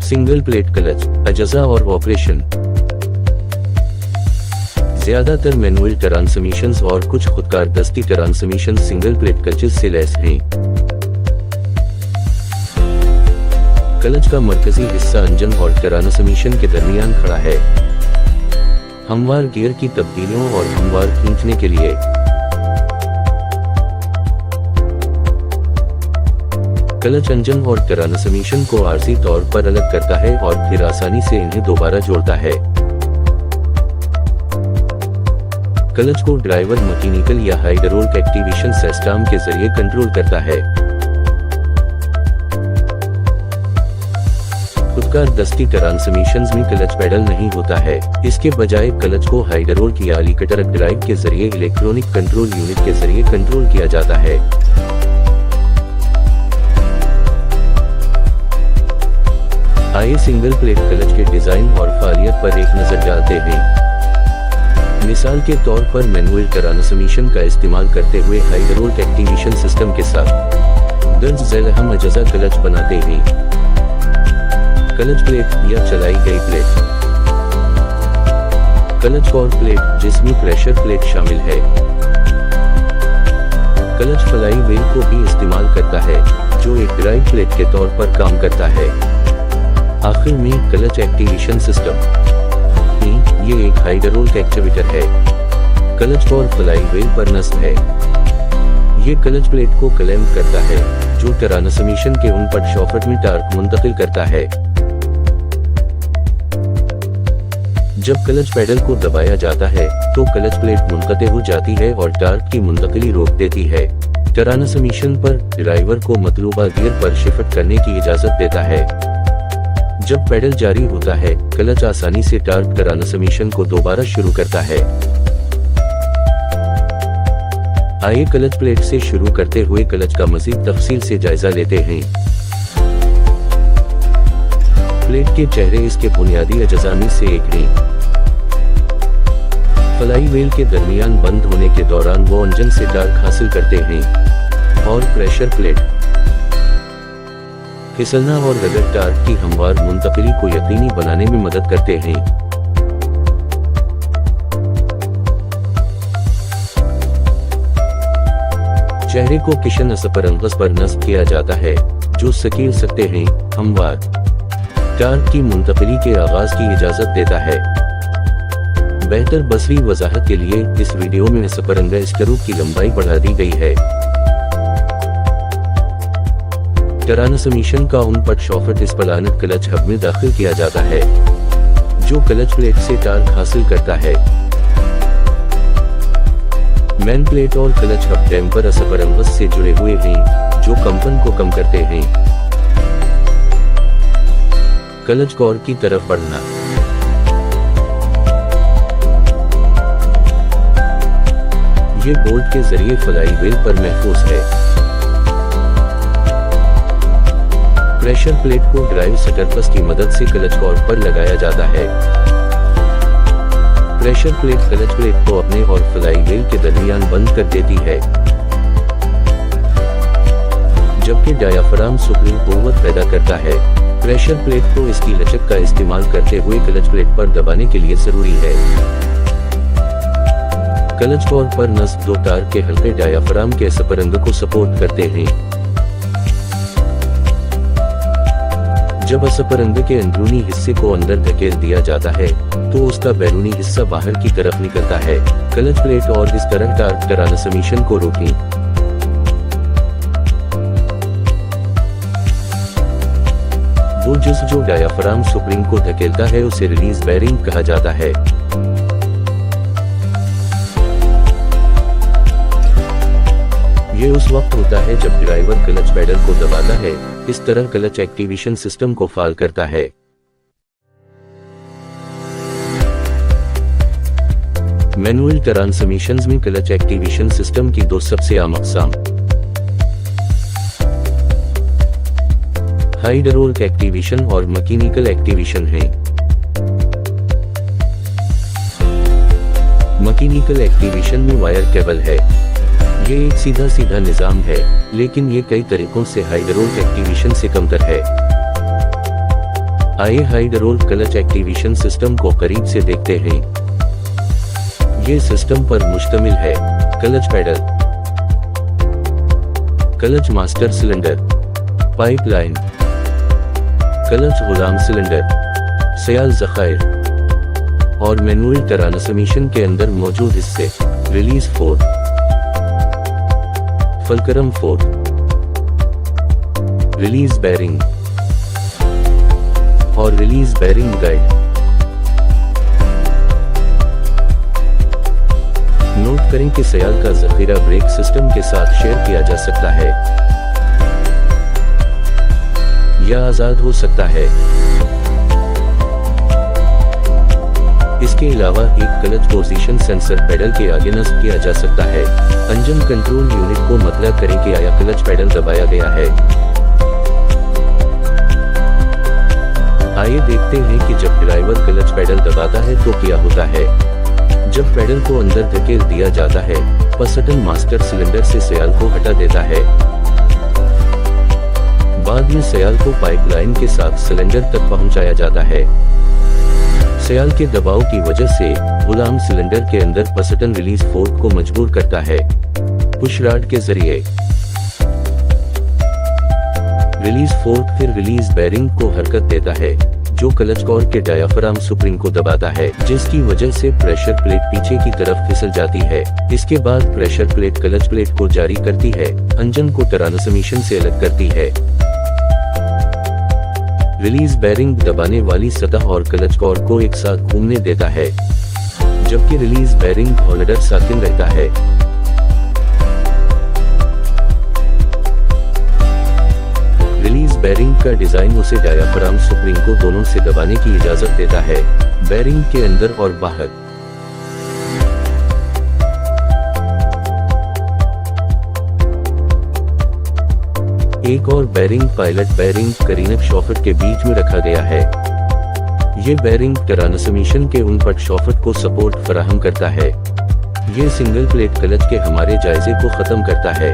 Single plate clutch, अजजा और operation. ज्यादातर manual transmissions और कुछ खुदकार दस्ती ट्रांसमिशन सिंगल प्लेट क्लचेस से लैस हैं। क्लच का मरकजी हिस्सा इंजन और ट्रांसमिशन के दरमियान खड़ा है। हमवार गियर की तब्दीलियों और हमवार खींचने के लिए क्लच इंजन और ट्रांसमिशन को आरसी तौर पर अलग करता है और फिर आसानी से इन्हें दोबारा जोड़ता है। क्लच को ड्राइवर मैकेनिकल या हाइड्रोलिक एक्टिवेशन सिस्टम के जरिए कंट्रोल करता है। खुदकार दस्ती ट्रांसमिशंस में क्लच पेडल नहीं होता है, इसके बजाय क्लच को हाइड्रोलिक या इलेक्ट्रिक ड्राइव के जरिए इलेक्ट्रॉनिक कंट्रोल यूनिट के जरिए कंट्रोल किया जाता है। आइए सिंगल प्लेट क्लच के डिजाइन और फालियत पर एक नजर डालते हैं। मिसाल के तौर पर मैनुअल ट्रांसमिशन का इस्तेमाल करते हुए हाइड्रोलिक एक्टिवेशन सिस्टम के साथ दर्ज झैल हम अजजा क्लच बनाते हैं। क्लच प्लेट या चलाई गई प्लेट, क्लच कोर प्लेट जिसमें प्रेशर प्लेट शामिल है। क्लच फ्लाई व्हील को भी इस्तेमाल करता है जो एक ड्राइव प्लेट के तौर पर काम करता है। आखिर में क्लच एक्टिवेशन सिस्टम, ये एक हाइड्रोलिक एक्चुएटर है। क्लच कोर फ्लाई व्हील पर नस्ब है। ये क्लच प्लेट को क्लैंप करता है जो ट्रांसमिशन के इनपुट शॉफ्ट में टार्क मुंतकिल करता है। जब क्लच पेडल को दबाया जाता है तो क्लच प्लेट मुनक़ते हो जाती है और टार्क की मुंतकिली रोक देती है। ट्रांसमिशन पर ड्राइवर को मतलूबा गियर पर शिफ्ट करने की इजाजत देता है। जब पेडल जारी होता है क्लच आसानी से टार्क ट्रांसमिशन को दोबारा शुरू करता है। आइए क्लच प्लेट से शुरू करते हुए क्लच का मज़ीद तफसील से जायजा लेते हैं। प्लेट के चेहरे इसके बुनियादी अज्जा में से एक हैं। फ्लाई व्हील के दरमियान बंद होने के दौरान वो इंजन से टार्क हासिल करते हैं। और प्रेशर प्लेट फिसलना और रगड़ टार्क की हमवार मुंतकिली को यकीनी बनाने में मदद करते हैं। चेहरे को किशन असपरंगस पर नस्ब किया जाता है जो सकील सकते हैं हमवार टार्क की मुंतकिली के आगाज की इजाजत देता है। बेहतर बसरी वजाहत के लिए इस वीडियो में असपरंगा स्क्रू की लंबाई बढ़ा दी गई है। ट्रांसमिशन का इनपुट शॉफ्ट इस प्लानट क्लच हब में दाखिल किया जाता है जो क्लच प्लेट से टार्क हासिल करता है। मैन प्लेट और क्लच हब डैम्पर असपरंगस से जुड़े हुए हैं जो कंपन को कम करते हैं। क्लच कोर की तरफ बढ़ना, ये बोल्ट के जरिए फ्लाई व्हील पर महफूज है। प्रेशर प्लेट को ड्राइव सटरपस की मदद से क्लच कोर पर लगाया जाता है। प्रेशर प्लेट क्लच प्लेट को अपने और फ्लाई व्हील के दरमियान बंद कर देती है, जबकि डायाफ्राम सुप्रीम कुव्वत पैदा करता है। प्रेशर प्लेट को इसकी लचक का इस्तेमाल करते हुए क्लच प्लेट पर दबाने के लिए जरूरी है। क्लच कोर पर नस्ब दो टार्क के हल्के डायाफ्राम के असपरंग को सपोर्ट करते हैं। जब असपरंग के अंदरूनी हिस्से को अंदर धकेल दिया जाता है तो उसका बैरूनी हिस्सा बाहर की तरफ निकलता है। क्लच प्लेट और इस तरह टार्क ट्रांसमिशन को रोकें। वो जुज़ जो डायाफ्राम स्प्रिंग को धकेलता है उसे रिलीज बेरिंग कहा जाता है। ये उस वक्त होता है जब ड्राइवर क्लच पेडल को दबाता है, इस तरह क्लच एक्टिवेशन सिस्टम को फाल करता है। मैनुअल ट्रांसमिशंस में क्लच एक्टिवेशन सिस्टम की दो सबसे आम अक़साम हाइड्रोलिक एक्टिवेशन और मैकेनिकल एक्टिवेशन हैं। मैकेनिकल एक्टिवेशन में वायर केबल है। ये एक सीधा निज़ाम है, लेकिन ये कई तरीकों से हाइड्रोलिक एक्टिवेशन से कमतर है। आइए हाइड्रोल क्लच एक्टिवेशन सिस्टम को करीब से देखते हैं। ये सिस्टम पर मुश्तमिल है clutch pedal, clutch master cylinder, pipeline, clutch गुलाम सिलेंडर, सयाल ज़खायर और मैनुअल ट्रांसमिशन के अंदर मौजूद हिस्से release fork, fulcrum fork, release bearing और रिलीज बैरिंग गाइड। नोट करें कि सयाल का जखीरा ब्रेक सिस्टम के साथ शेयर किया जा सकता है या आजाद हो सकता है। इसके अलावा एक क्लच पोजीशन सेंसर पेडल के आगे नस्ब किया जा सकता है। इंजन कंट्रोल यूनिट को मतलब करें कि आया क्लच पेडल दबाया गया है। आइए देखते हैं कि जब ड्राइवर क्लच पेडल दबाता है तो क्या होता है। जब पेडल को अंदर धकेल दिया जाता है, पिस्टन मास्टर सिलेंडर से सयाल को हटा देता है। बाद में सयाल को पाइपलाइन के साथ सिलेंडर तक पहुंचाया जाता है। सयाल के दबाव की वजह से गुलाम सिलेंडर के अंदर पिस्टन रिलीज फोर्क को मजबूर करता है। पुश रॉड के जरिए रिलीज फोर्क फिर रिलीज बैरिंग को हरकत देता है, जो क्लच कॉर्ड के डायाफ्राम स्प्रिंग को दबाता है, जिसकी वजह से प्रेशर प्लेट पीछे की तरफ फिसल जाती है। इसके बाद प्रेशर प्लेट क्लच प्लेट को जारी करती है, इंजन को ट्रांसमिशन से अलग करती है। रिलीज बैरिंग दबाने वाली सतह और क्लच कॉर्ड को एक साथ घूमने देता है, जबकि रिलीज बैरिंग होल्डर साकिन रहता है। रिलीज बैरिंग का डिजाइन उसे डायाफ्राम स्प्रिंग को दोनों से दबाने की इजाजत देता है, बैरिंग के अंदर और बाहर। एक और बैरिंग पायलट बैरिंग करीनक शॉफट के बीच में रखा गया है। ये बैरिंग ट्रांसमिशन के उन पट शॉफट को सपोर्ट फराहम करता है। ये सिंगल प्लेट क्लच के हमारे जायजे को खत्म करता है।